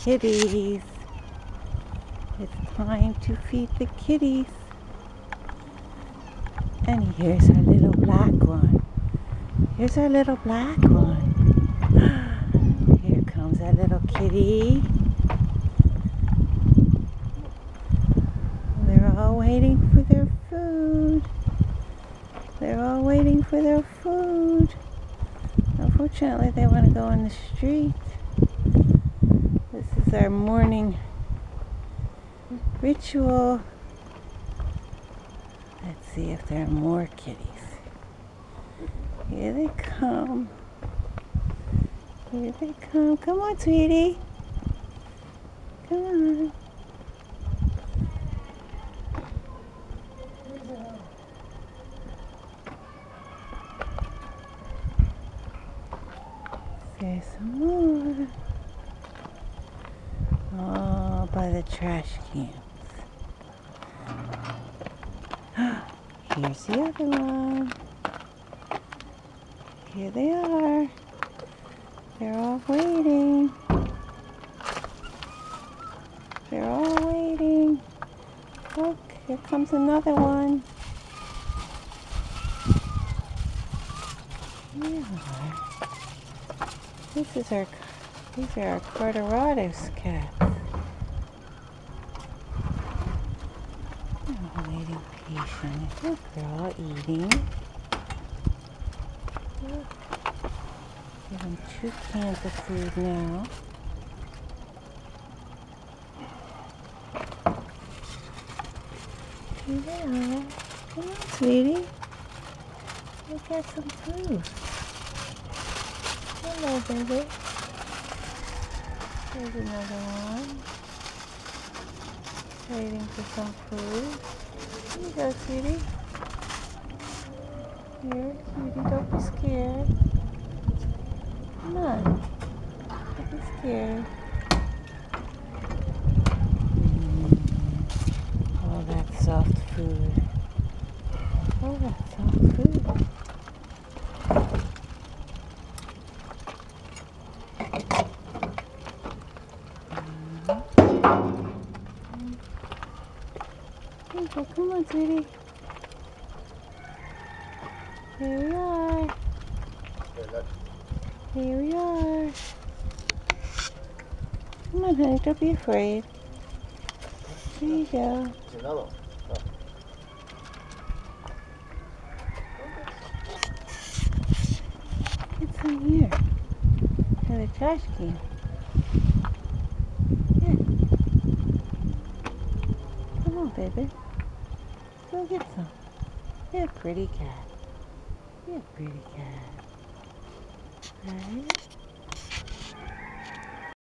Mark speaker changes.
Speaker 1: kitties. It's time to feed the kitties. And here's our little black one. Here's our little black one. Here comes our little kitty. They're all waiting for their food. They're all waiting for their food. Unfortunately, they want to go in the street. This is our morning ritual. Let's see if there are more kitties. Here they come. Here they come. Come on, sweetie. Come on. There's some more. All by the trash cans. Here's the other one. Here they are. They're all waiting. They're all waiting. Look, here comes another one. Yeah. These are our Carterotus cats. They're waiting patiently. Look, they're all eating. Look. Give them 2 cans of food now. Here they are. Come on, sweetie. We'll get some food. Hello, baby. There's another one. Waiting for some food. Here you go, sweetie. Here, sweetie, don't be scared. Come on. Don't be scared. Oh, that's soft food. Oh, that's soft food. Okay, come on, sweetie. Here we are. Here we are. Come on, honey, don't be afraid. Here you go.
Speaker 2: Another one.
Speaker 1: Get some here. In the trash can. Yeah. Come on, baby. Go get some. You're a pretty cat. You're a pretty cat. Right?